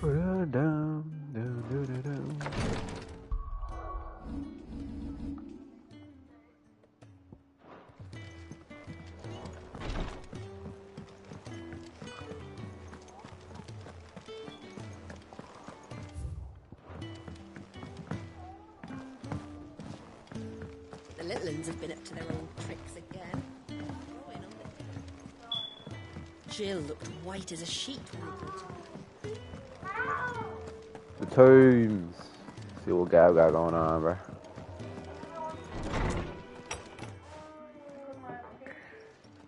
The little ones have been up to their old tricks again. Jill looked white as a sheet when we brought her. The tombs. See what Gab got going on, bro.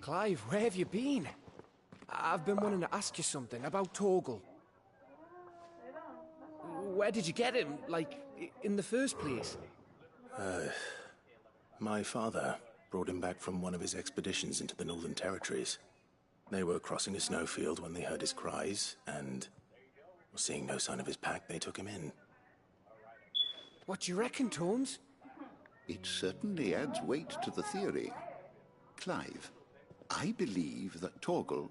Clive, where have you been? I've been wanting to ask you something about Torgal. Where did you get him, like, in the first place? My father brought him back from one of his expeditions into the Northern Territories. They were crossing a snowfield when they heard his cries, and seeing no sign of his pack, they took him in. What do you reckon, Tomes? It certainly adds weight to the theory. Clive, I believe that Torgal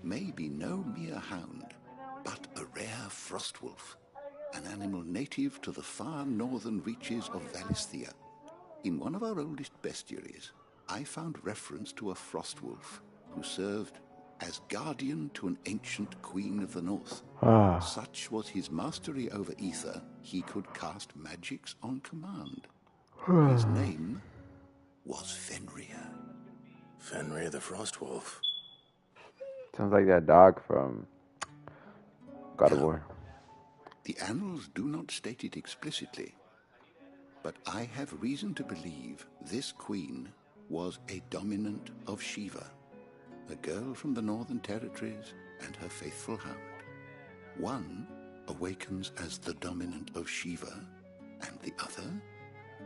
may be no mere hound, but a rare frostwolf, an animal native to the far northern reaches of Valisthea. In one of our oldest bestiaries, I found reference to a frostwolf who served as guardian to an ancient queen of the north. Such was his mastery over ether, he could cast magics on command. His name was Fenrir. Fenrir the Frostwolf. Sounds like that dog from God of War. The annals do not state it explicitly, but I have reason to believe this queen was a dominant of Shiva, a girl from the Northern Territories and her faithful hound. One awakens as the dominant of Shiva, and the other...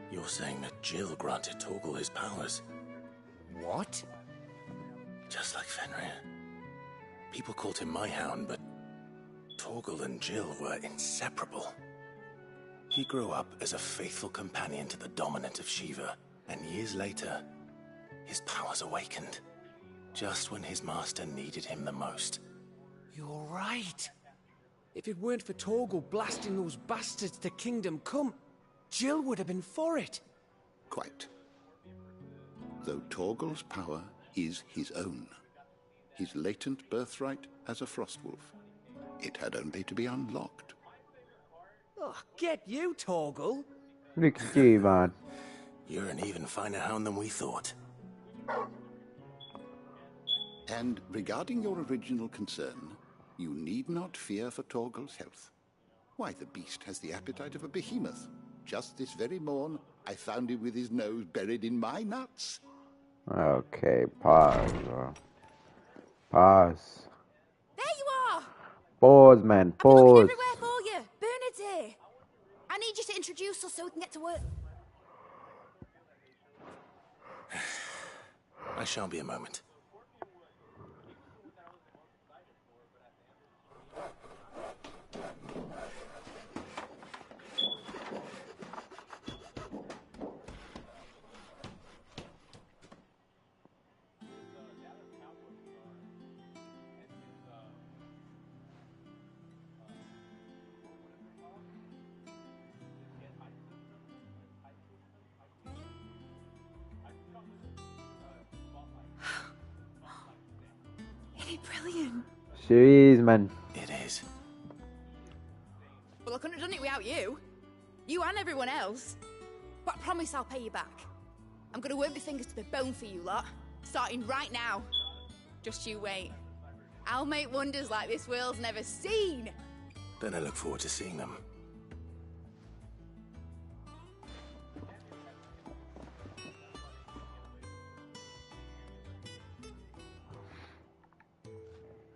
You're saying that Jill granted Torgal his powers? What? Just like Fenrir. People called him my hound, but Torgal and Jill were inseparable. He grew up as a faithful companion to the dominant of Shiva, and years later, his powers awakened. Just when his master needed him the most. You're right. If it weren't for Torgal blasting those bastards to Kingdom Come, Jill would have been for it. Quite. Though Torgal's power is his own, his latent birthright as a Frostwolf, it had only to be unlocked. Oh, get you, Torgal. Look at you, man. You're an even finer hound than we thought. And regarding your original concern, you need not fear for Torgal's health. Why, the beast has the appetite of a behemoth. Just this very morn, I found him with his nose buried in my nuts. Okay, pause, bro. Pause. There you are! Pause, man. I've been looking Pause. everywhere for you. Bernard's here. I need you to introduce us so we can get to work. I shan't be a moment. Brilliant. She is, man. It is. Well, I couldn't have done it without you. You and everyone else. But I promise I'll pay you back. I'm going to work my fingers to the bone for you lot, starting right now. Just you wait. I'll make wonders like this world's never seen. Then I look forward to seeing them.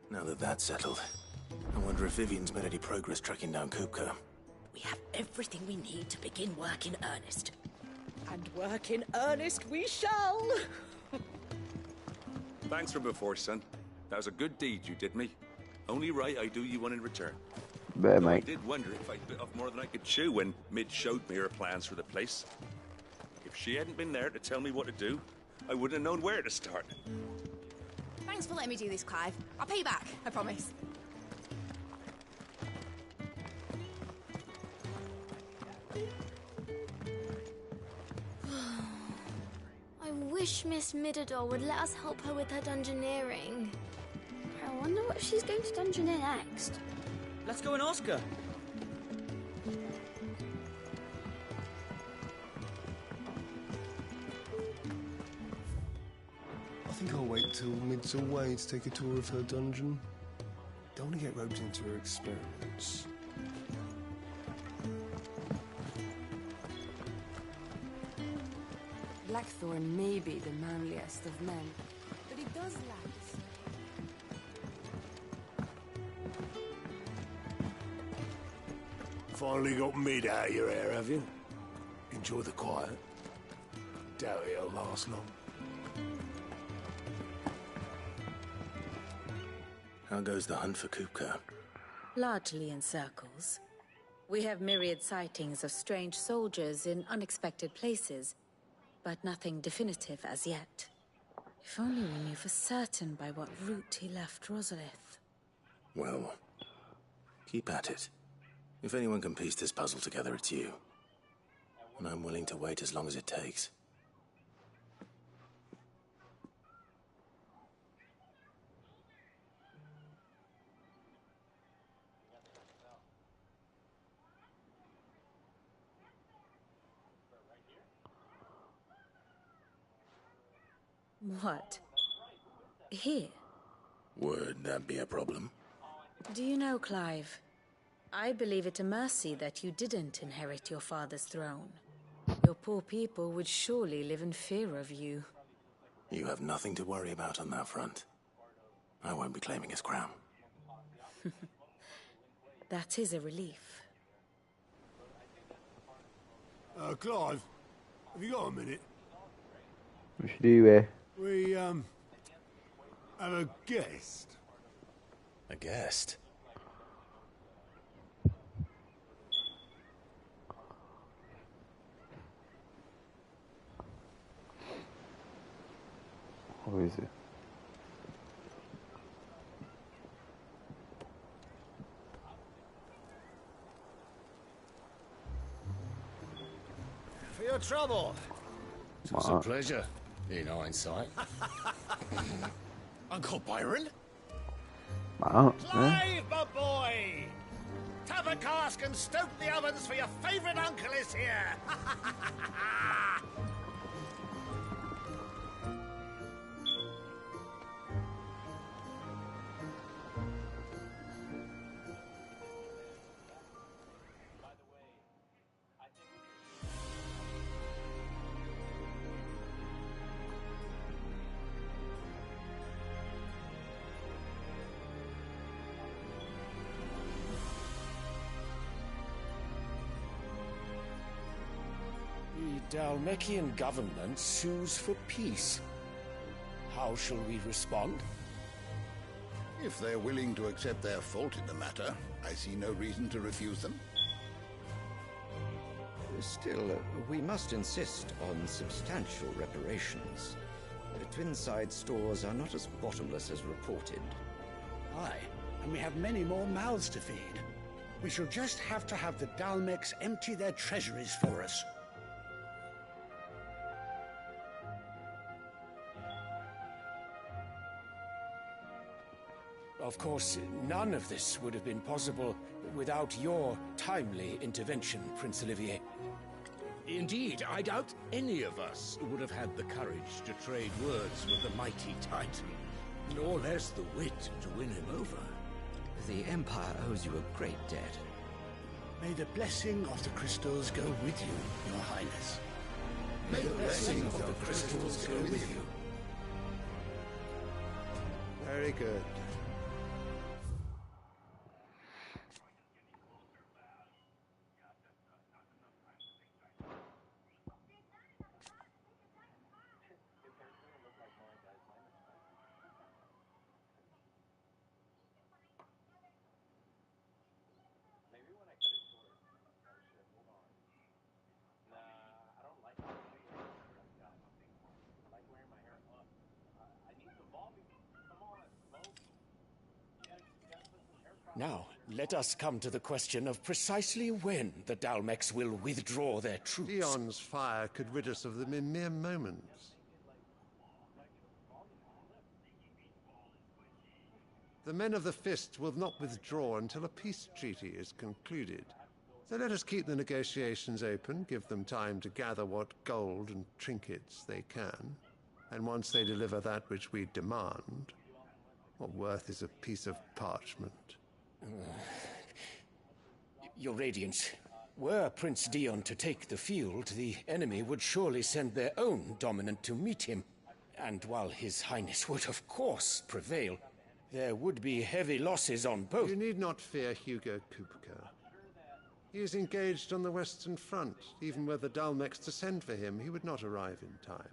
Now that that's settled, I wonder if Vivian's made any progress tracking down Kupka. We have everything we need to begin work in earnest. And work in earnest we shall. Thanks for before, son. That was a good deed you did me. Only right I do you one in return. Bet, Though I mate. did wonder if I bit off more than I could chew when Mid showed me her plans for the place. If she hadn't been there to tell me what to do, I wouldn't have known where to start. Thanks for letting me do this, Clive. I'll pay you back, I promise. wish Miss Midador would let us help her with her dungeoneering. I wonder what she's going to dungeoneer next. Let's go and ask her. I think I'll wait till Mid's away to take a tour of her dungeon. Don't want to get roped into her experiments. Blackthorn may be the manliest of men, but he does lack Finally got Mid out of your hair, have you? Enjoy the quiet. Doubt it'll last long. How goes the hunt for Kupka? Largely in circles. We have myriad sightings of strange soldiers in unexpected places, but nothing definitive as yet. If only we knew for certain by what route he left Rosalith. Well, keep at it. If anyone can piece this puzzle together, it's you. And I'm willing to wait as long as it takes. What? Here? Would that be a problem? Do you know, Clive? I believe it a mercy that you didn't inherit your father's throne. Your poor people would surely live in fear of you. You have nothing to worry about on that front. I won't be claiming his crown. That is a relief. Clive, have you got a minute? What should do there? We, have a guest. A guest? Who is it? For your trouble. It was a pleasure, in hindsight. Uncle Byron? Wow. Clive, my boy! Tap a cask and stoke the ovens, for your favourite uncle is here! The Dhalmekian government sues for peace. How shall we respond? If they're willing to accept their fault in the matter, I see no reason to refuse them. Still, we must insist on substantial reparations. Twinside stores are not as bottomless as reported. Aye, and we have many more mouths to feed. We shall just have to have the Dhalmecs empty their treasuries for us. Of course, none of this would have been possible without your timely intervention, Prince Olivier. Indeed, I doubt any of us would have had the courage to trade words with the mighty Titan, nor less the wit to win him over. The Empire owes you a great debt. May the blessing of the crystals go with you, Your Highness. May the blessing of the crystals go with you. Very good. Now, let us come to the question of precisely when the Dhalmecs will withdraw their troops. Dion's fire could rid us of them in mere moments. The men of the Fist will not withdraw until a peace treaty is concluded. So let us keep the negotiations open, give them time to gather what gold and trinkets they can. And once they deliver that which we demand, what worth is a piece of parchment? Your Radiance, were Prince Dion to take the field, the enemy would surely send their own dominant to meet him. And while His Highness would of course prevail, there would be heavy losses on both. You need not fear Hugo Kupka. He is engaged on the Western Front. Even were the Dalmex to send for him, he would not arrive in time.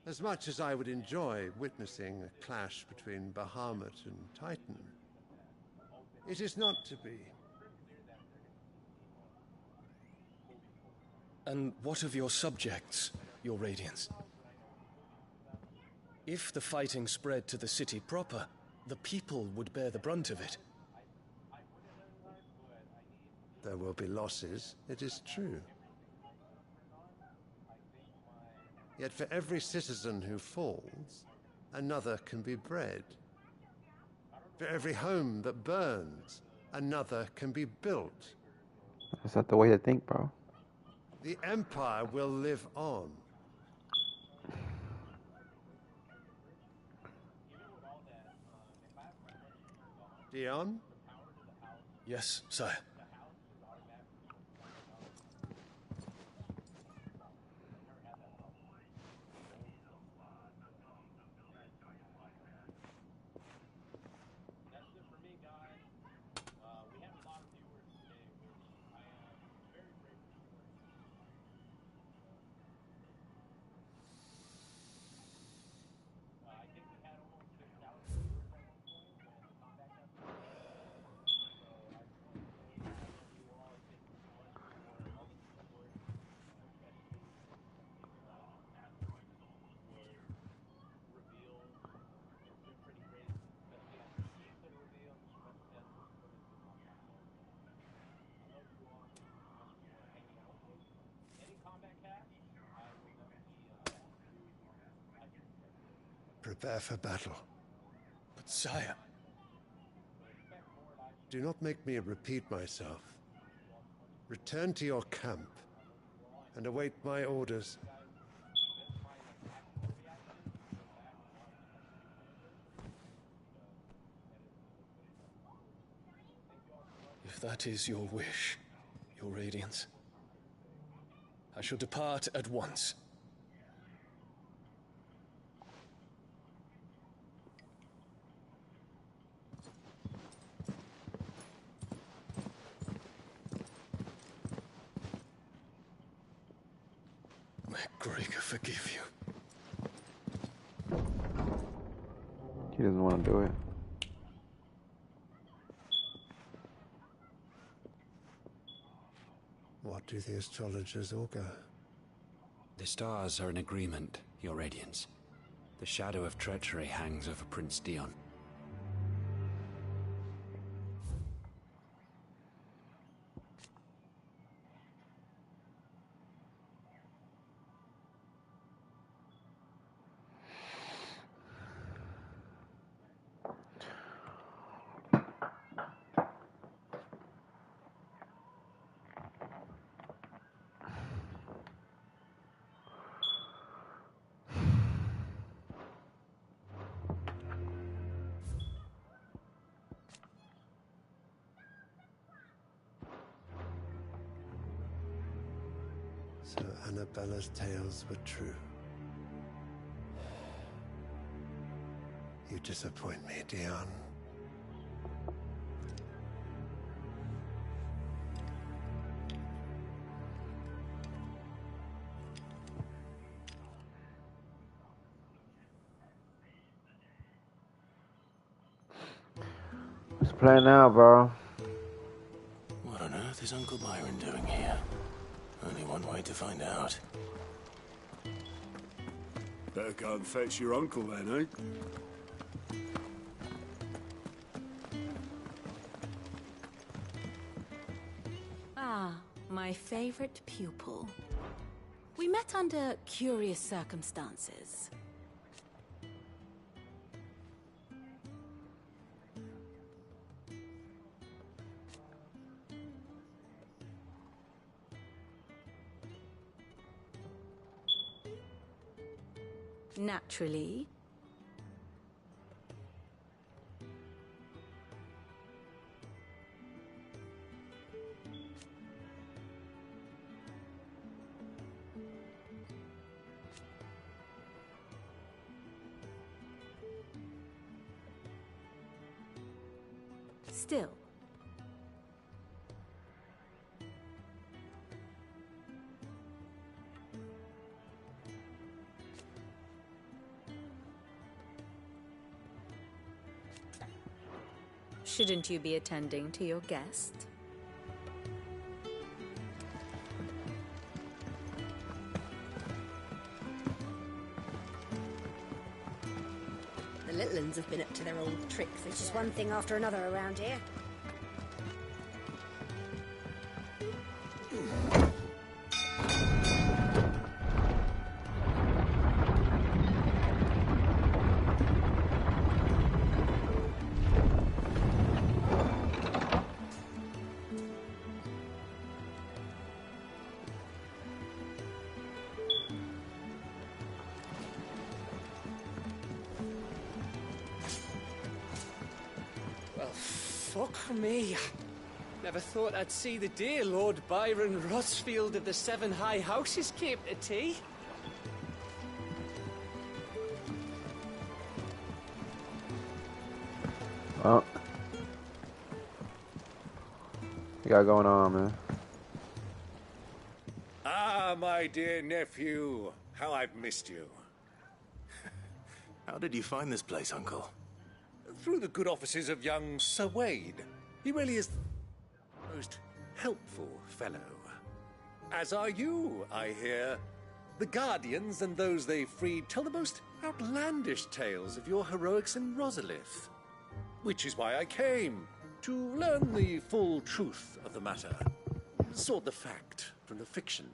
As much as I would enjoy witnessing a clash between Bahamut and Titan, it is not to be. And what of your subjects, Your Radiance? If the fighting spread to the city proper, the people would bear the brunt of it. There will be losses, it is true. Yet for every citizen who falls, another can be bred. For every home that burns, another can be built. That's not the way to think, bro. The Empire will live on. Dion? Yes, sire. Prepare for battle. But sire... Do not make me repeat myself. Return to your camp and await my orders. If that is your wish, Your Radiance, I shall depart at once. MacGregor forgive you. He doesn't want to do it. What do the astrologers augur? The stars are in agreement, Your Radiance. The shadow of treachery hangs over Prince Dion. So Annabella's tales were true. You disappoint me, Dion. What's the plan now, bro? What on earth is Uncle Byron doing here? Only one way to find out. Better go and fetch your uncle then, eh? Ah, my favorite pupil. We met under curious circumstances. Naturally. Still. Shouldn't you be attending to your guest? The little uns have been up to their old tricks. It's just one thing after another around here. Fuck me. Never thought I'd see the dear Lord Byron Rosfield of the Seven High Houses came to tea. Well, you got going on, man? Ah, my dear nephew. How I've missed you. How did you find this place, Uncle? Through the good offices of young Sir Wade. He really is the most helpful fellow. As are you, I hear. The Guardians and those they freed tell the most outlandish tales of your heroics in Rosalith. Which is why I came, to learn the full truth of the matter. Sort the fact from the fiction,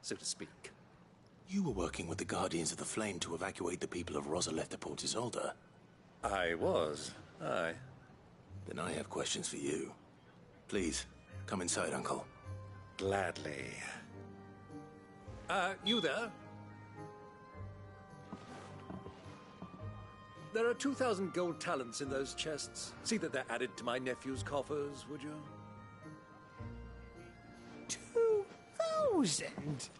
so to speak. You were working with the Guardians of the Flame to evacuate the people of Rosalith to Port Isolde. I was. Aye. Then I have questions for you. Please, come inside, Uncle. Gladly. You there? There are 2,000 gold talents in those chests. See that they're added to my nephew's coffers, would you? 2,000?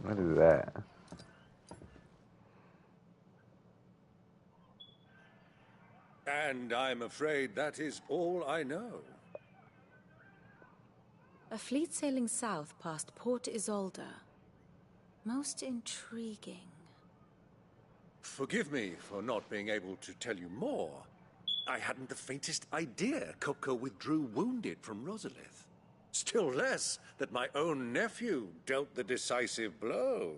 What is that? And I'm afraid that is all I know. A fleet sailing south past Port Isolde. Most intriguing. Forgive me for not being able to tell you more. I hadn't the faintest idea Kupka withdrew wounded from Rosalith. Still less that my own nephew dealt the decisive blow.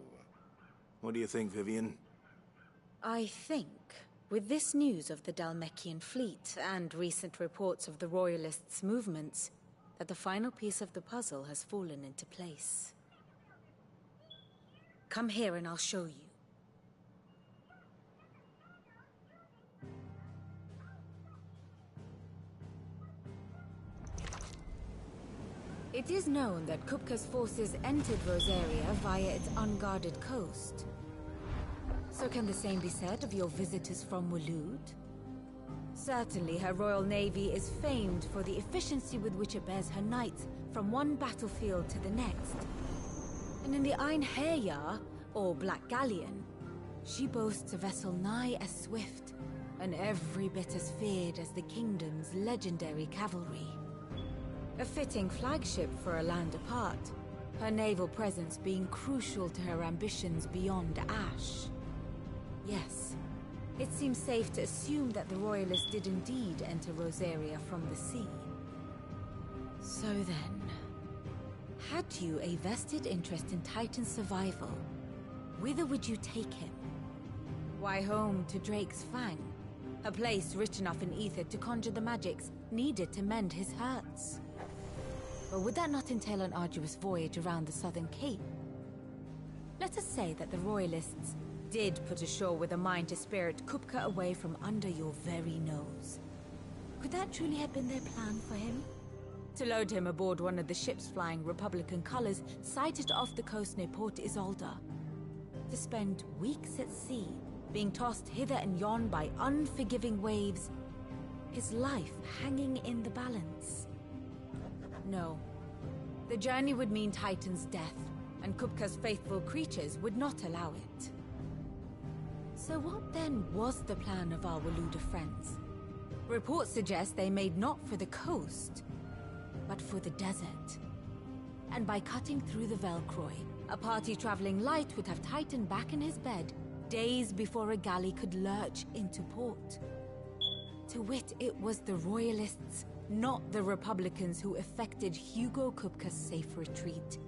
What do you think, Vivian? I think, with this news of the Dhalmekian fleet and recent reports of the Royalists' movements, that the final piece of the puzzle has fallen into place. Come here and I'll show you. It is known that Kupka's forces entered Rosaria via its unguarded coast. So can the same be said of your visitors from Waloed? Certainly her Royal Navy is famed for the efficiency with which it bears her knights from one battlefield to the next. And in the Einherjar, or Black Galleon, she boasts a vessel nigh as swift and every bit as feared as the kingdom's legendary cavalry. A fitting flagship for a land apart, her naval presence being crucial to her ambitions beyond Ash. Yes, it seems safe to assume that the Royalists did indeed enter Rosaria from the sea. So then, had you a vested interest in Titan's survival, whither would you take him? Why, home to Drake's Fang, a place rich enough in ether to conjure the magics needed to mend his hurts. But would that not entail an arduous voyage around the southern cape? Let us say that the Royalists did put ashore with a mind to spirit Kupka away from under your very nose. Could that truly have been their plan for him? To load him aboard one of the ships flying Republican colors sighted off the coast near Port Isolde. to spend weeks at sea, being tossed hither and yon by unforgiving waves, his life hanging in the balance. No. The journey would mean Titan's death, and Kupka's faithful creatures would not allow it. So what then was the plan of our Waluda friends? Reports suggest they made not for the coast, but for the desert. And by cutting through the Velcroy, a party traveling light would have Titan back in his bed days before a galley could lurch into port. To wit, it was the Royalists, not the Republicans, who effected Hugo Kupka's safe retreat.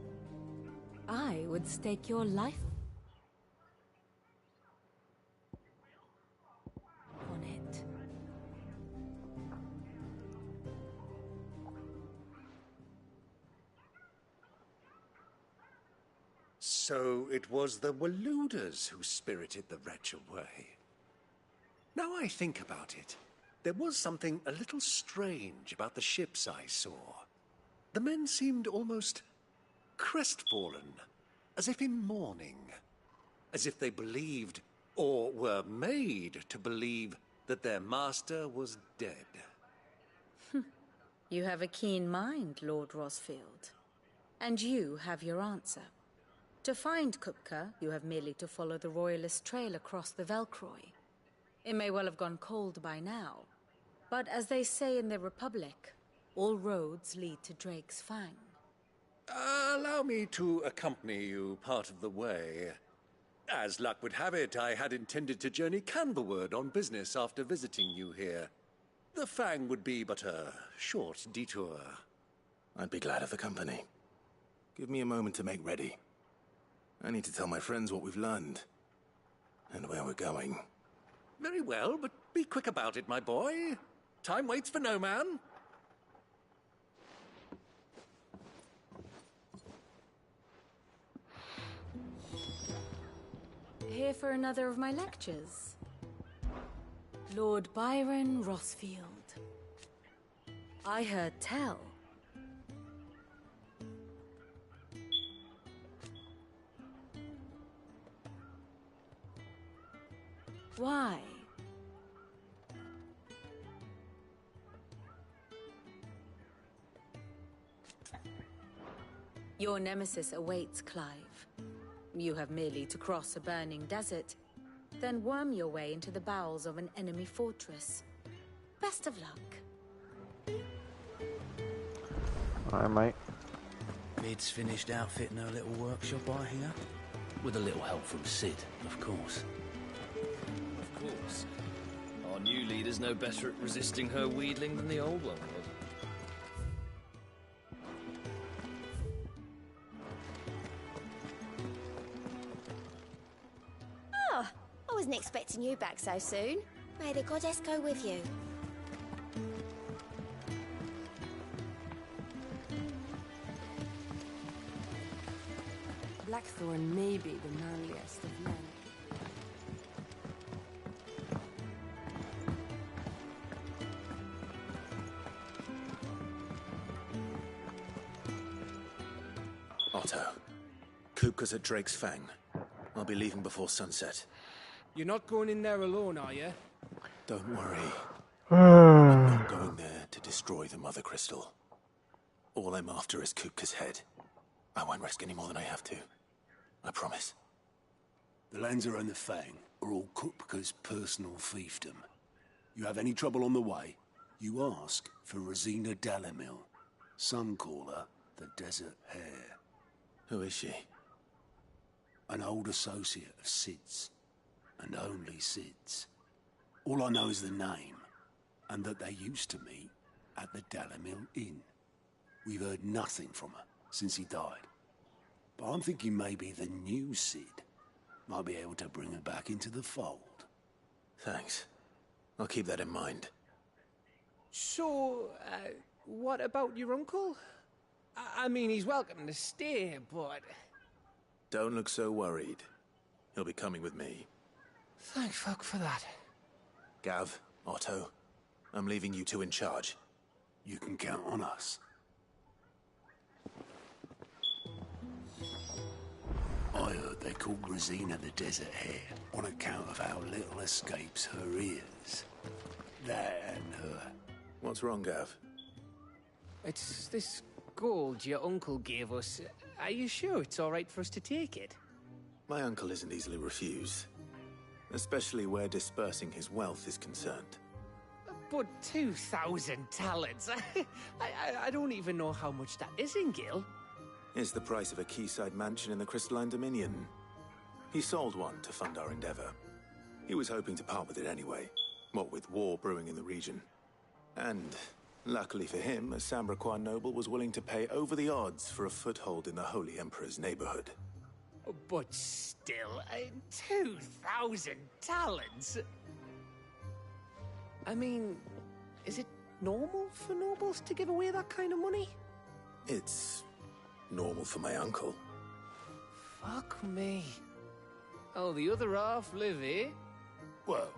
I would stake your life on it. So it was the Waludas who spirited the wretch away. Now I think about it, there was something a little strange about the ships I saw. The men seemed almost crestfallen, as if in mourning, as if they believed, or were made to believe, that their master was dead. You have a keen mind, Lord Rosfield. And you have your answer. To find Kupka, you have merely to follow the Royalist trail across the Velcroy. It may well have gone cold by now, but as they say in the Republic, all roads lead to Drake's Fang. Allow me to accompany you part of the way. As luck would have it, I had intended to journey Canberward on business after visiting you here. The Fang would be but a short detour. I'd be glad of the company. Give me a moment to make ready. I need to tell my friends what we've learned, and where we're going. Very well, but be quick about it, my boy. Time waits for no man. Here for another of my lectures. Lord Byron Rosfield. I heard tell. Why? Your nemesis awaits, Clive. You have merely to cross a burning desert, then worm your way into the bowels of an enemy fortress. Best of luck. Alright, mate. Vid's finished outfitting her little workshop, I hear. With a little help from Sid, of course. Of course. Our new leader's no better at resisting her wheedling than the old one was. Oh, I wasn't expecting you back so soon. May the goddess go with you. Blackthorn may be the manliest of men. Otto, Kupka's at Drake's Fang. I'll be leaving before sunset. You're not going in there alone, are you? Don't worry. I'm not going there to destroy the Mother Crystal. All I'm after is Kupka's head. I won't risk any more than I have to. I promise. The Lancer and the Fang are all Kupka's personal fiefdom. You have any trouble on the way, you ask for Rosina Dalimil. Some call her the Desert Hare. Who is she? An old associate of Sid's, and only Sid's. All I know is the name, and that they used to meet at the Dalimil Inn. We've heard nothing from her since he died. But I'm thinking maybe the new Sid might be able to bring her back into the fold. Thanks. I'll keep that in mind. So, what about your uncle? I mean, he's welcome to stay, but... Don't look so worried. He'll be coming with me. Thank fuck for that. Gav, Otto, I'm leaving you two in charge. You can count on us. I heard they call Rosina the Desert Hare on account of how little escapes her ears. That and her. What's wrong, Gav? It's this gold your uncle gave us. Are you sure it's all right for us to take it? My uncle isn't easily refused, especially where dispersing his wealth is concerned. But 2,000 talents. I don't even know how much that is in Gil. It's the price of a quayside mansion in the Crystalline Dominion. He sold one to fund our endeavor. He was hoping to part with it anyway, what with war brewing in the region. And, luckily for him, a Sambraquan noble was willing to pay over the odds for a foothold in the Holy Emperor's neighborhood. But still, 2,000 talents? I mean, is it normal for nobles to give away that kind of money? It's normal for my uncle. Fuck me. Oh, the other half live here? Well,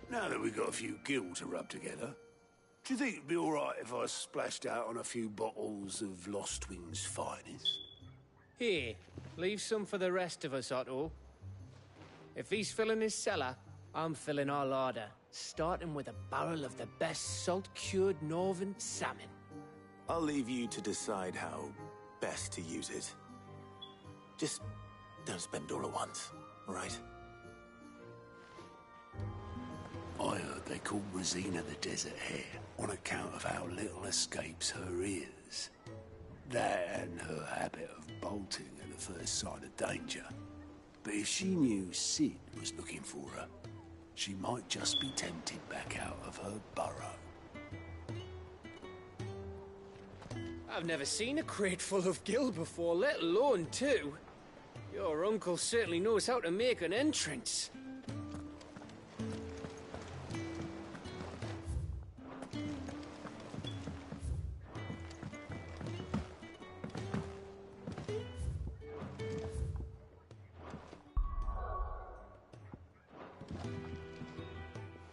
now that we've got a few gil to rub together, do you think it'd be all right if I splashed out on a few bottles of Lostwing's finest? Here, leave some for the rest of us, Otto. If he's filling his cellar, I'm filling our larder, starting with a barrel of the best salt-cured northern salmon. I'll leave you to decide how best to use it. Just don't spend all at once, all right? I heard they call Rosina the Desert Hare on account of how little escapes her ears. That and her habit of bolting at the first sign of danger. But if she knew Sid was looking for her, she might just be tempted back out of her burrow. I've never seen a crate full of gil before, let alone two. Your uncle certainly knows how to make an entrance.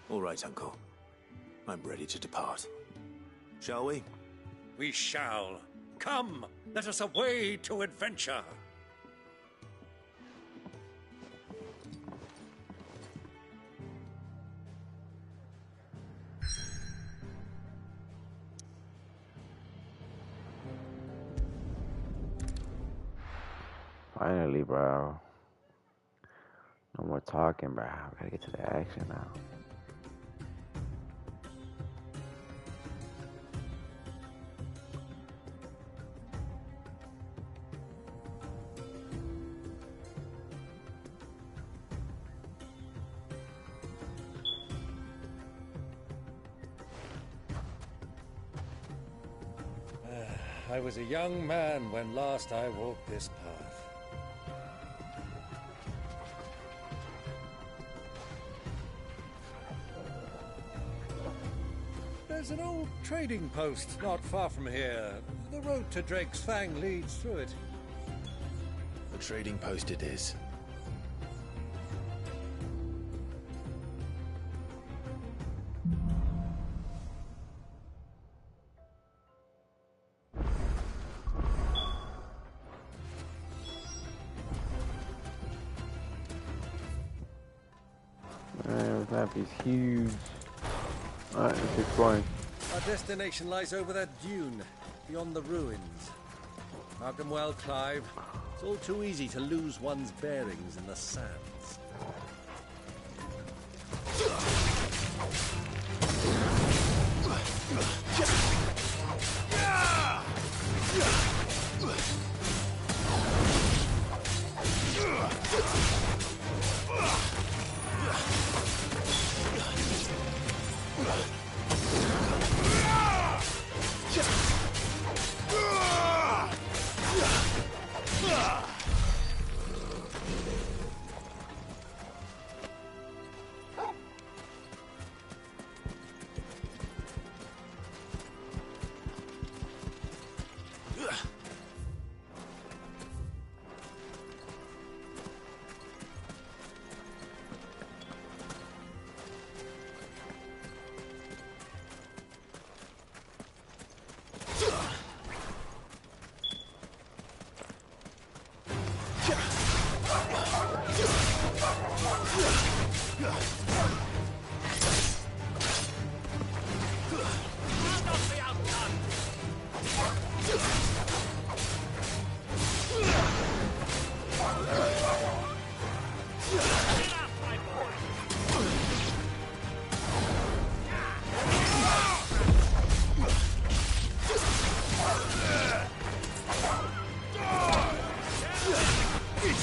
All right, Uncle. I'm ready to depart. Shall we? We shall. Come, let us away to adventure. Finally, bro. No more talking, bro. We gotta get to the action now. I was a young man when last I walked this path. There's an old trading post not far from here. The road to Drake's Fang leads through it. The trading post it is. He's huge. Alright, let's keep going. Our destination lies over that dune, beyond the ruins. Mark them well, Clive. It's all too easy to lose one's bearings in the sands.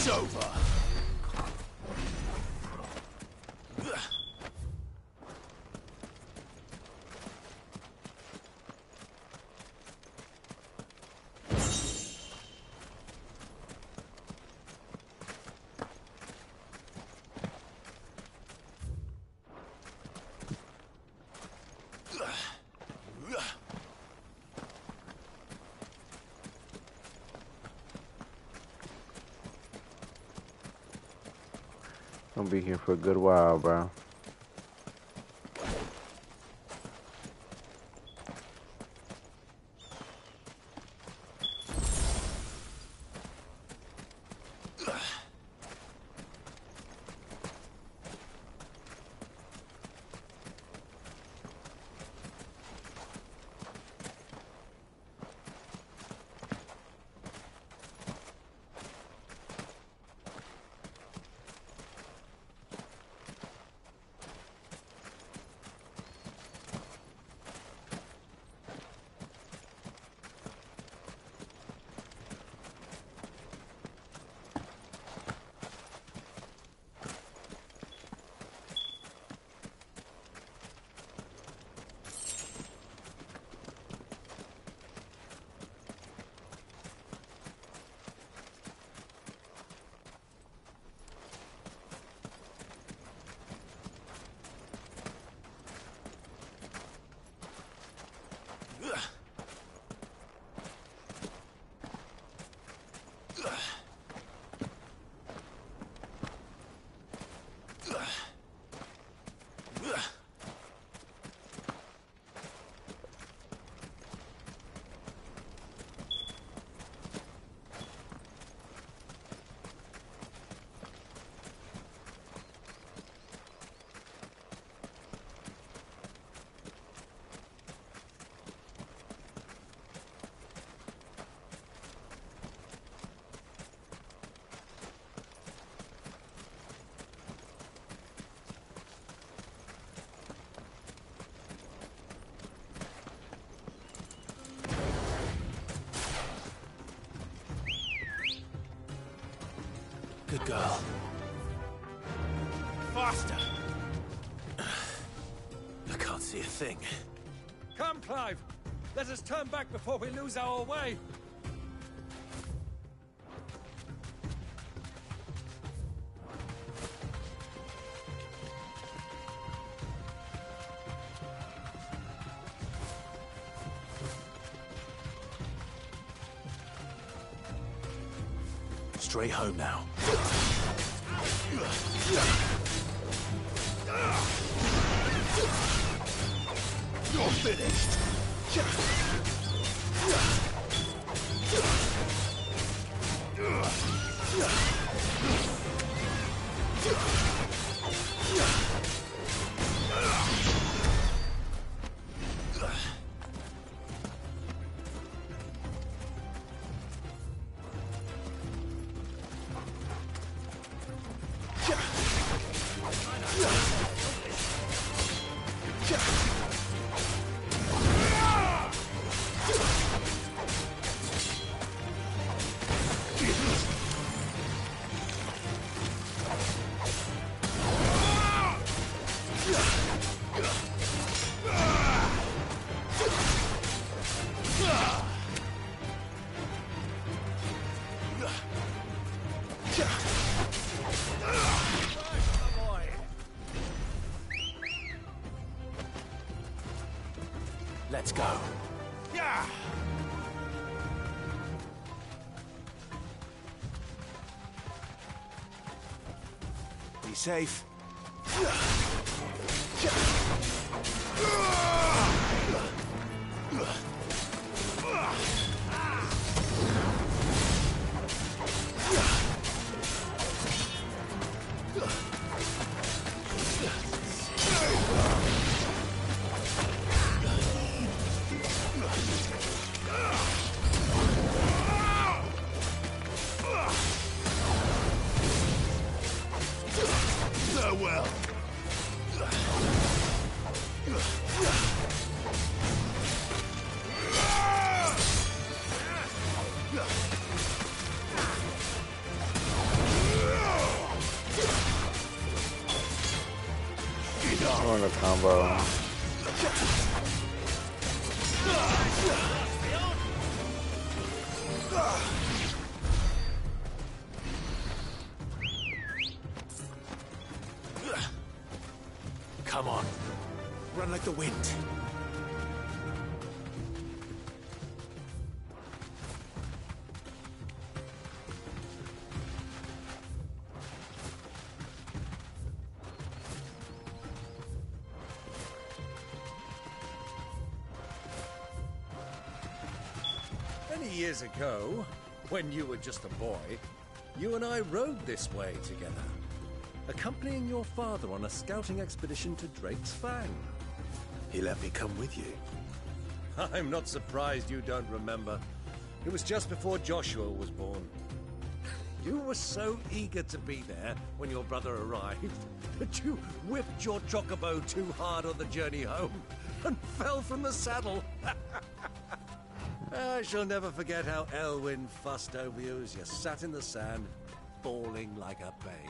It's over. Gonna be here for a good while, bro. Good girl. Faster! I can't see a thing. Come, Clive! Let us turn back before we lose our way! Straight home now. You're finished. Let's go. Yeah! Be safe. Farewell. I want a combo. Come on. Run like the wind. Many years ago, when you were just a boy, you and I rode this way together, accompanying your father on a scouting expedition to Drake's Fang. He let me come with you. I'm not surprised you don't remember. It was just before Joshua was born. You were so eager to be there when your brother arrived that you whipped your chocobo too hard on the journey home and fell from the saddle. I shall never forget how Elwyn fussed over you as you sat in the sand, bawling like a babe.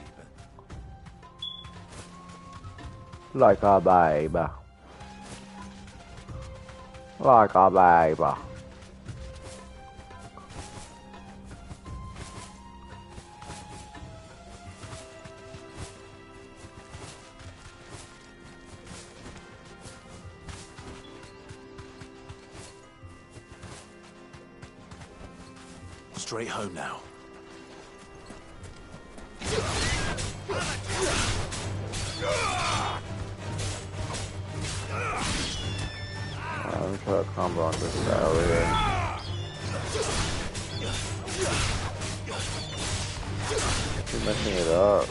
Like a babe. Like a babe. Straight home now. I'm trying to combo on this guy over here. You're messing it up.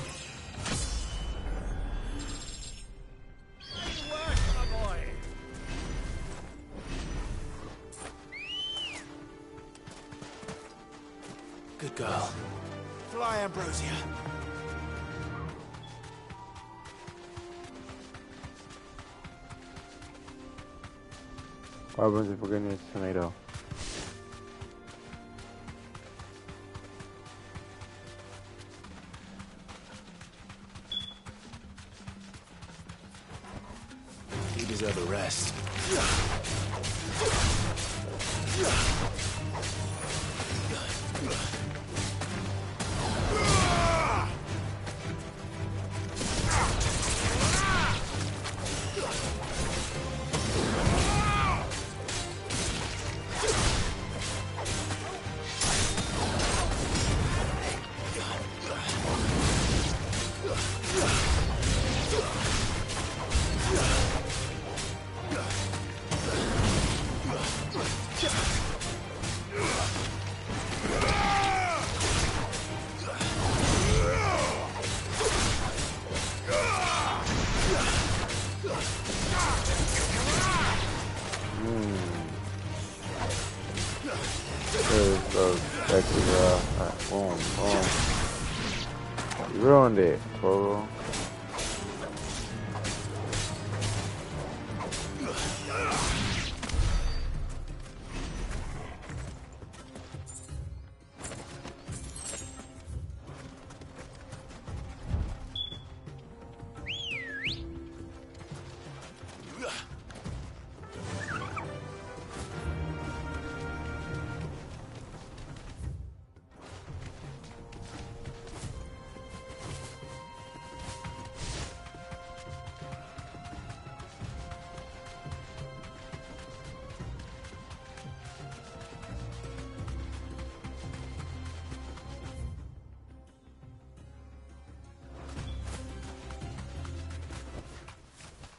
Good girl. Fly, Ambrosia. What happens if we're getting this tornado? You deserve a rest. Boom, boom. You ruined it, Toro.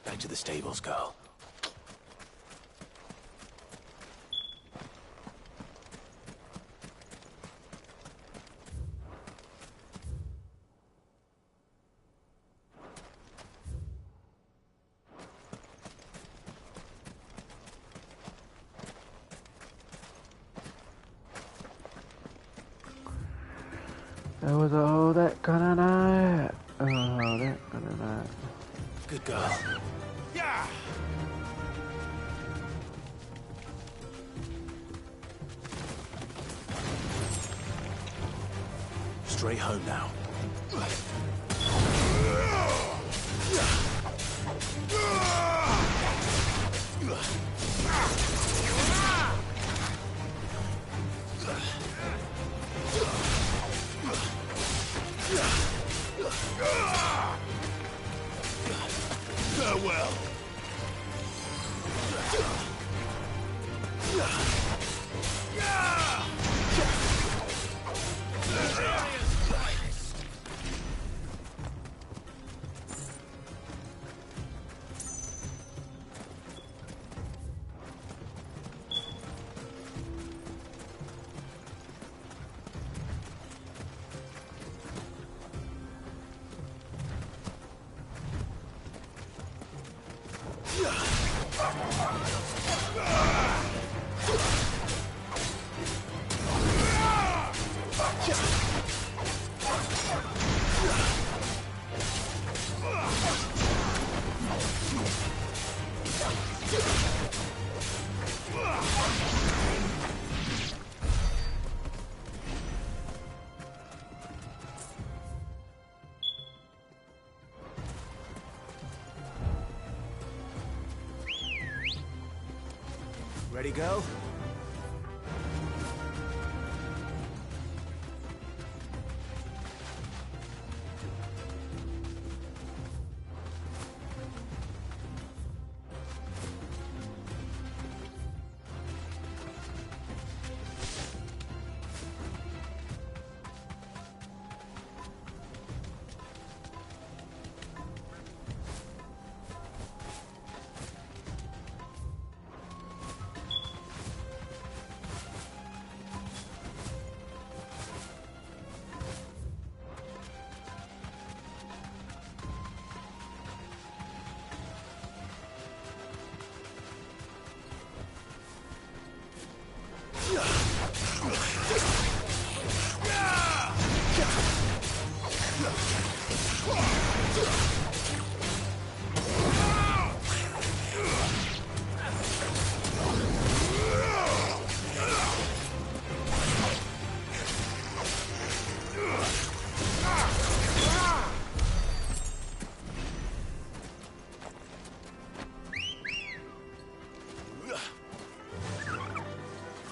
Back to the stables, girl. That was that kind of night. That kind of night. Good girl. Yeah. Straight home now. Farewell. Ready, go?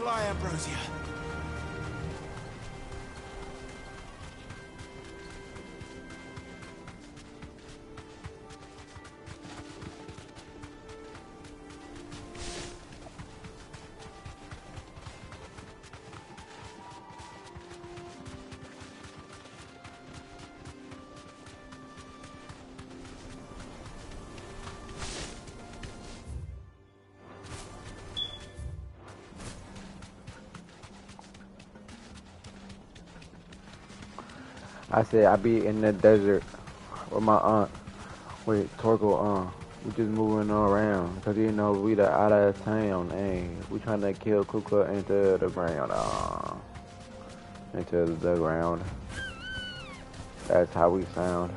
Fly, Ambrosia. I said I be in the desert with my aunt, with Torgal. We just moving around because you know we the out of town, and we trying to kill Kuka into the ground. Into the ground. That's how we sound.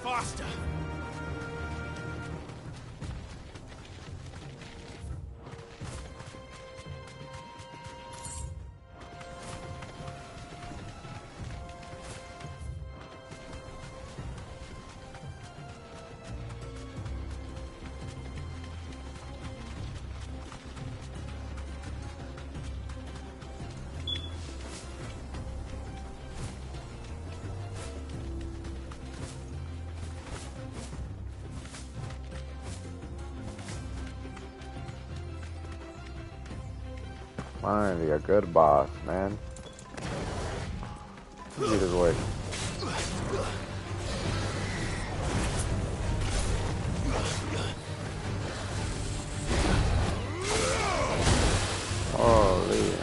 Faster! Finally, a good boss, man. Get his way. Holy.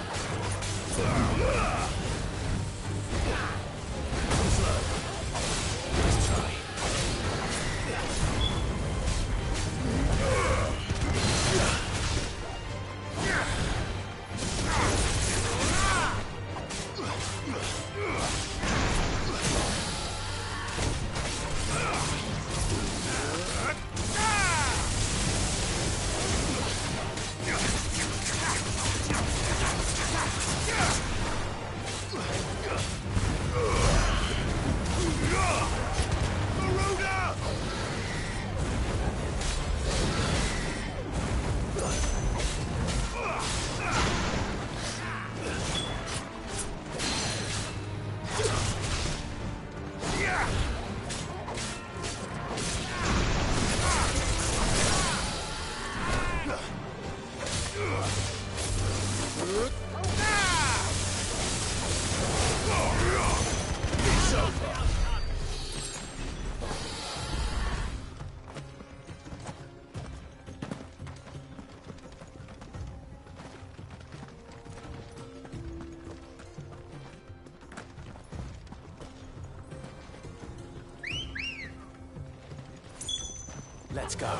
Let's go.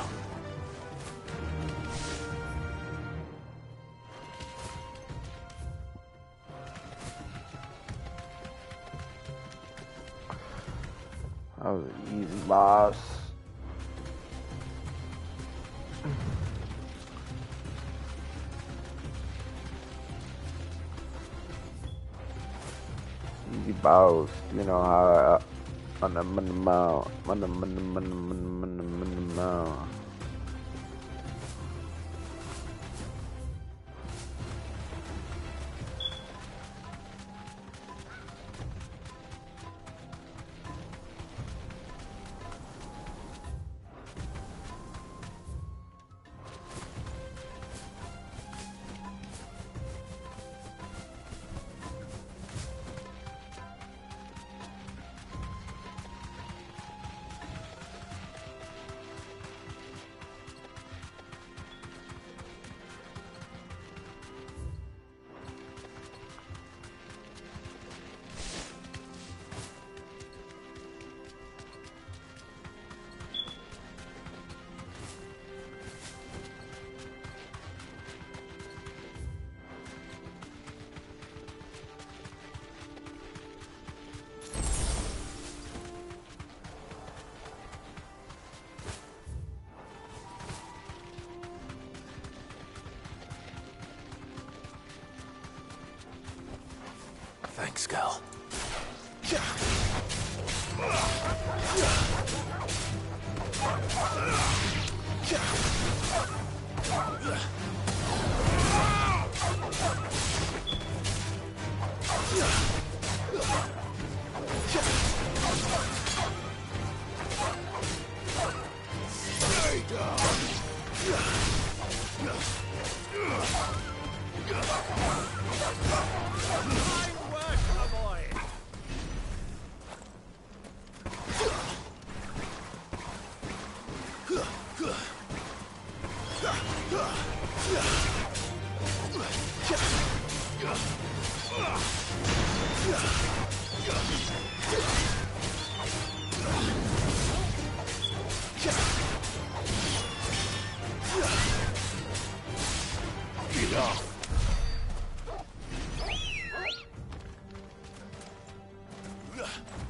That was an easy boss. Easy boss. You know how on the mount. Thanks, girl.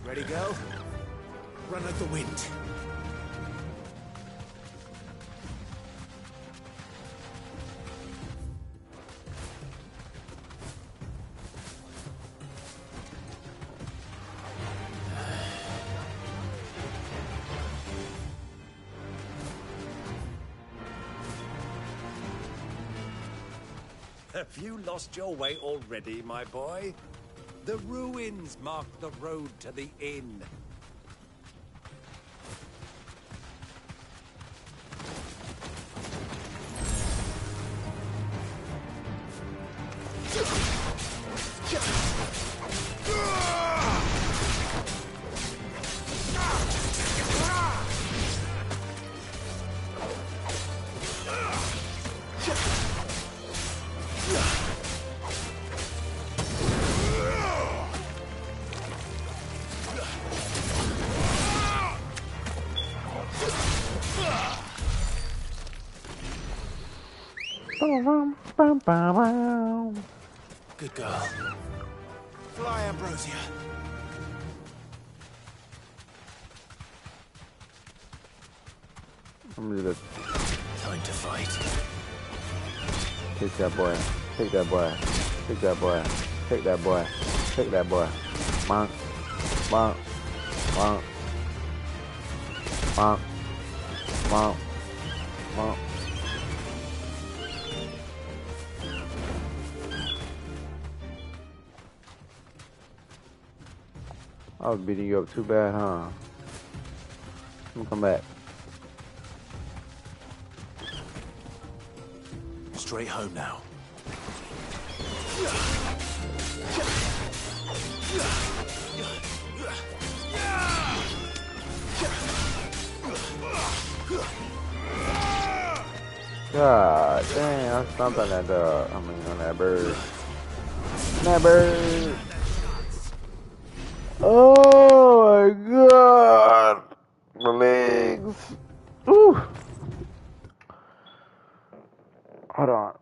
Ready, go? Run like the wind. Have you lost your way already, my boy? The ruins mark the road to the inn. Good girl. Fly, Ambrosia. I'm just Time to fight. take that boy. Take that boy. Take that boy. Take that boy. Take that boy. Bonk. Bonk. Bonk. Bonk. Bonk. Bonk. I was beating you up too bad, huh? Let me come back. Straight home now. God dang, I stomped on that dog. I mean, on that bird. That bird. Oh my God. My legs. Whew. Hold on.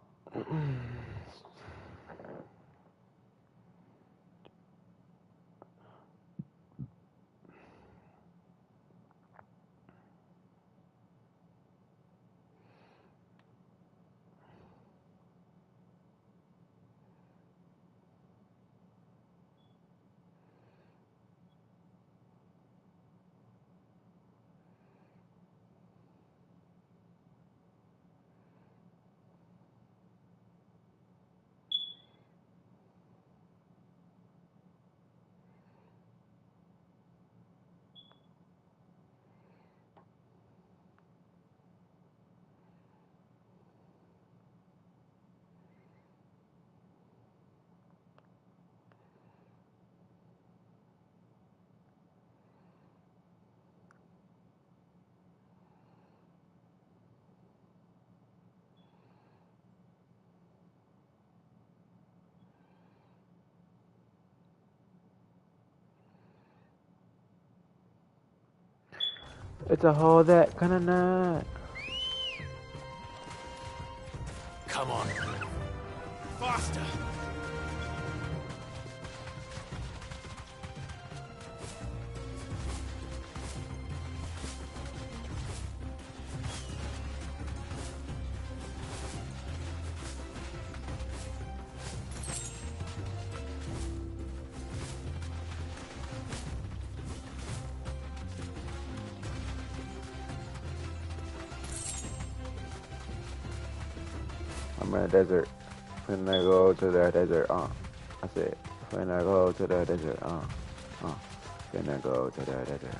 It's a whole that kind of night. Come on. Faster. I'm in the desert. Finna go to the desert, I said, finna go to the desert, finna go to the desert,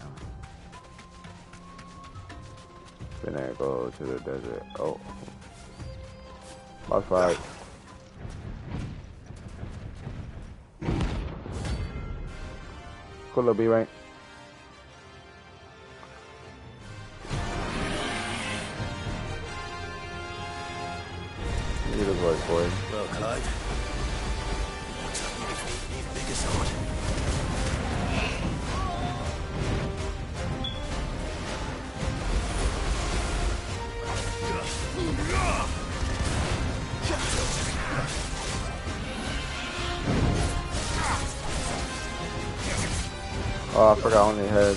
finna go to the desert, oh. Boss fight. Cool little B rank. Need a voice, boy. Well, Clive. Looks like you need a bigger sword. Oh, I forgot I only had.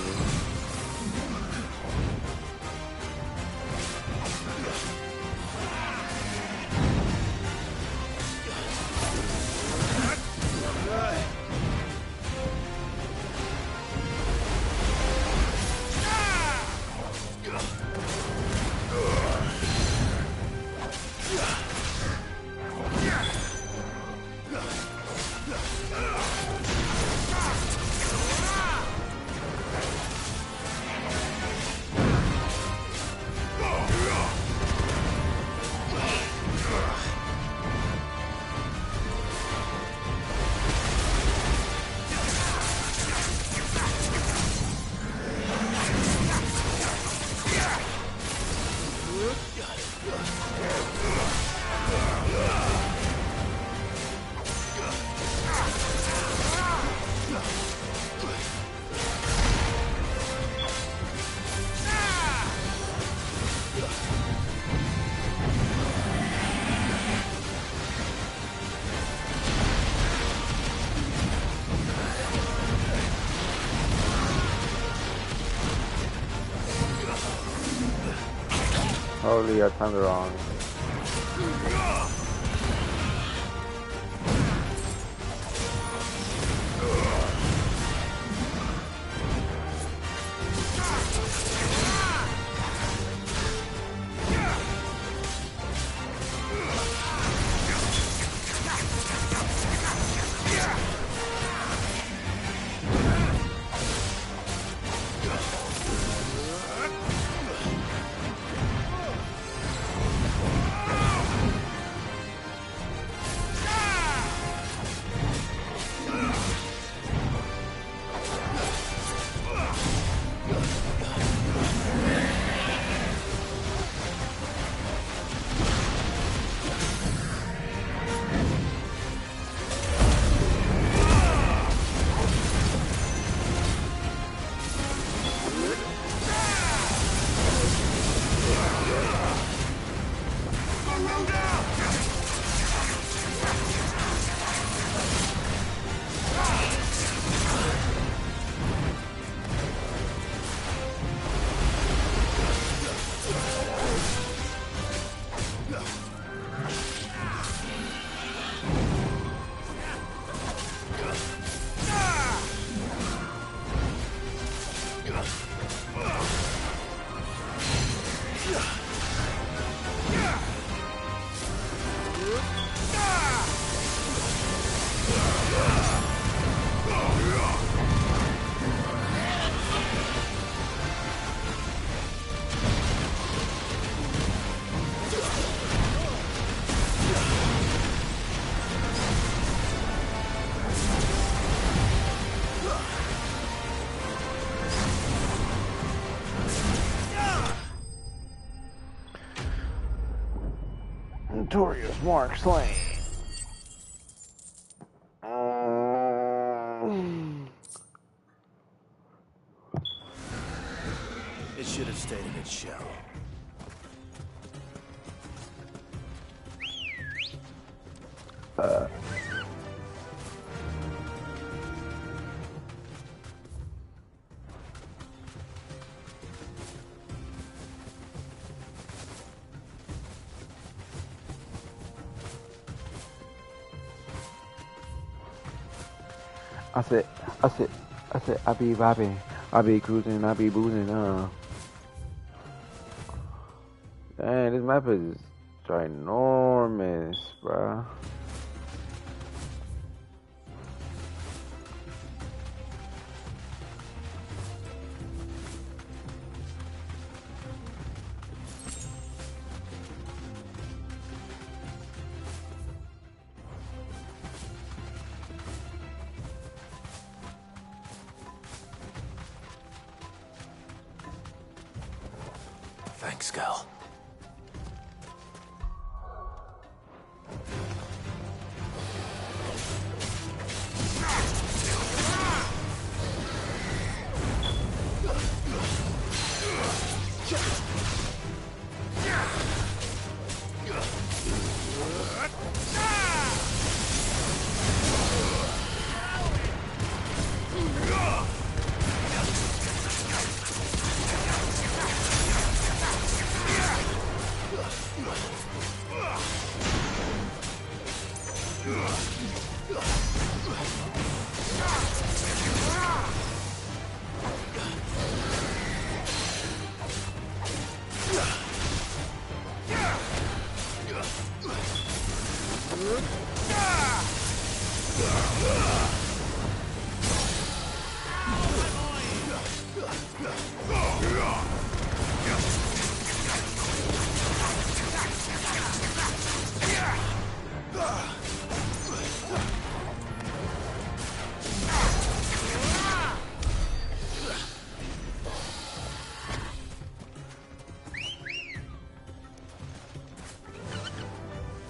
totally are timed wrong. Notorious Mark slain. It should have stayed in its shell. I said, I be vibing, I be cruising, I be boozing, Dang, this map is ginormous, bruh. Thanks, girl.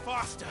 Faster!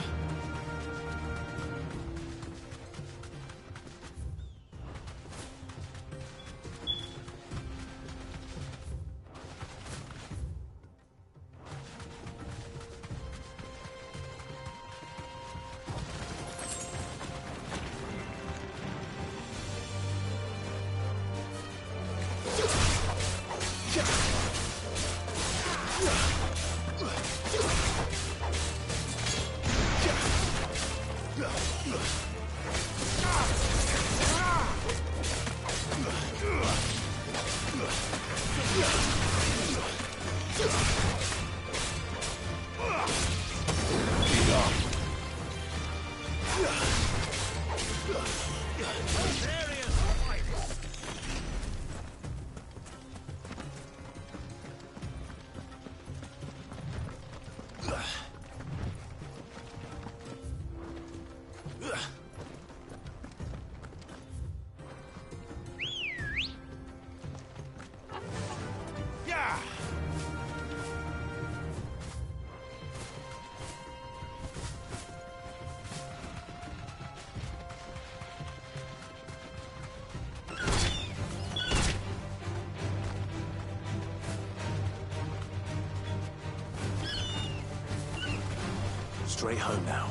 Straight home now.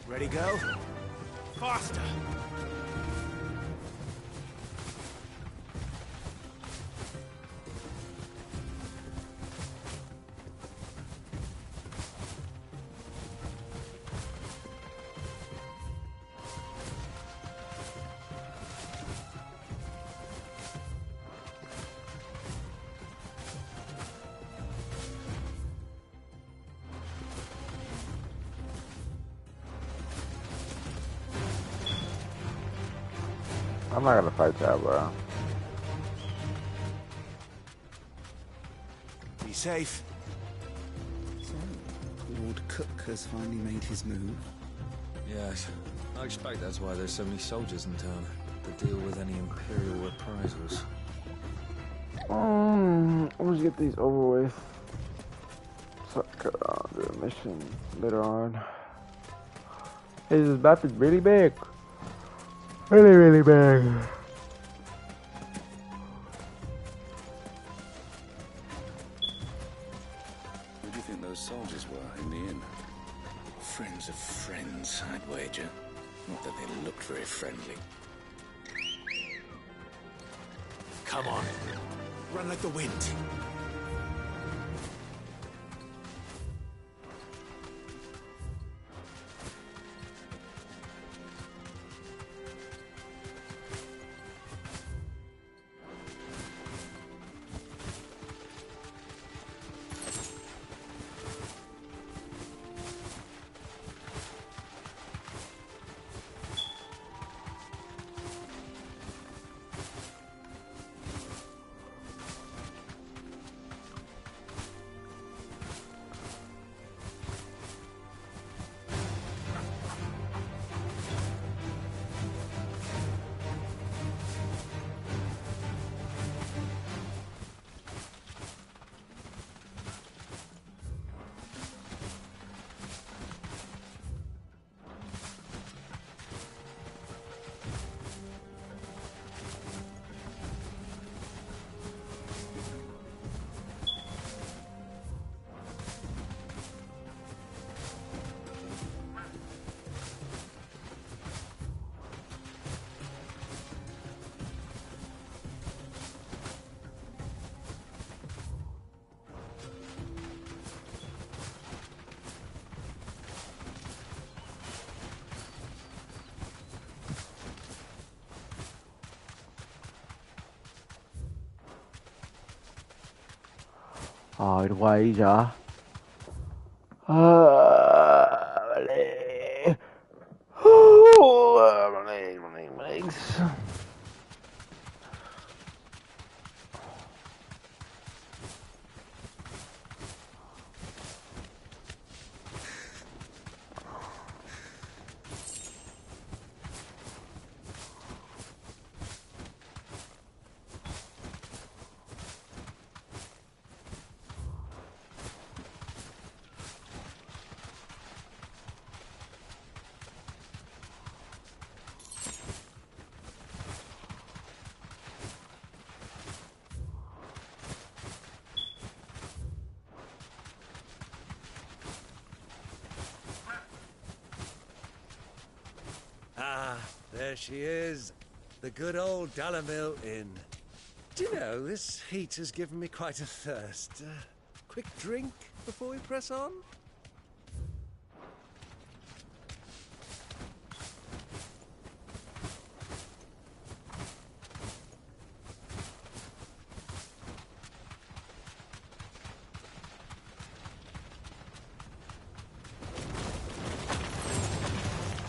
Ready, go? Faster! I'm not gonna fight that, bro. Be safe. So, Lord Cook has finally made his move. Yes, I expect that's why there's so many soldiers in town, to deal with any Imperial reprisals. Let's get these over with. So I could do a mission later on. This map is really big. Really big. Who do you think those soldiers were in the inn? Friends of friends, I'd wager. Not that they looked very friendly. Come on. Run like the wind. Why, ja? My legs. There she is. The good old Dalamil Inn. Do you know, this heat has given me quite a thirst. Quick drink before we press on?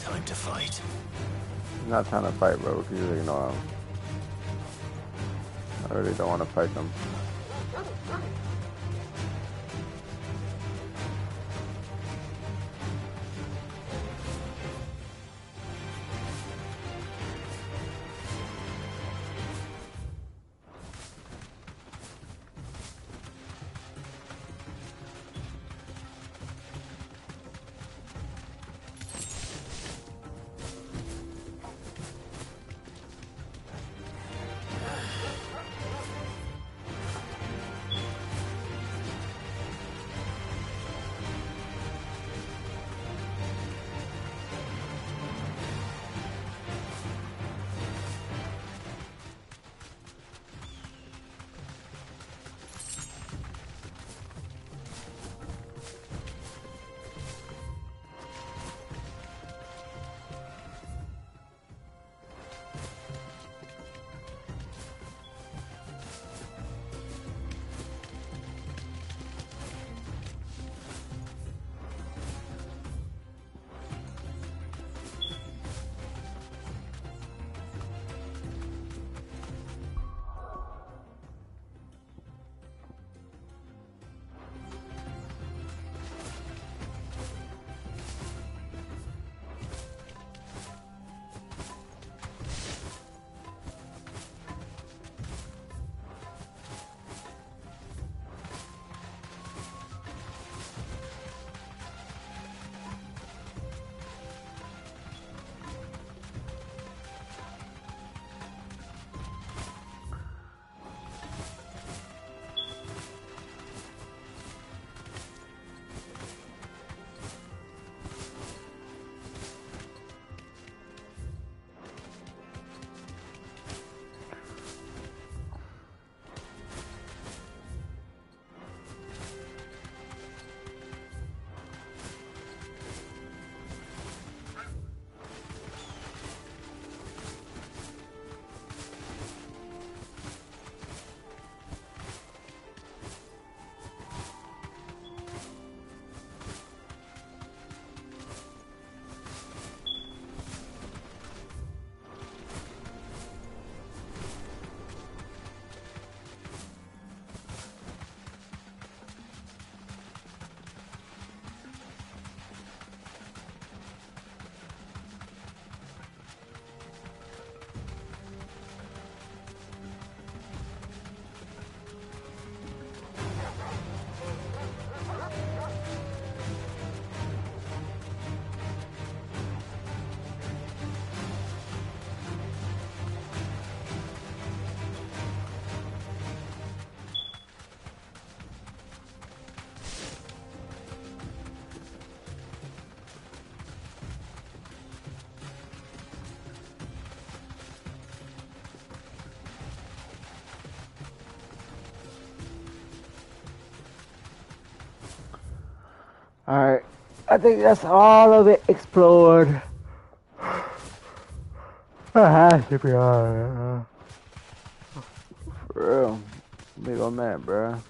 Time to fight. I'm not trying to fight, bro, because you know I really don't want to fight them. Alright, I think that's all of it explored. I have to be honest. For real. Big on that, bruh.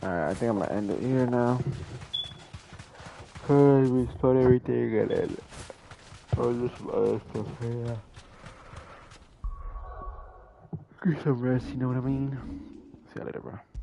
Alright, I think I'm gonna end it here now. Cause we start everything and then I'll just some other stuff here. Get some rest, you know what I mean? See you later, bro.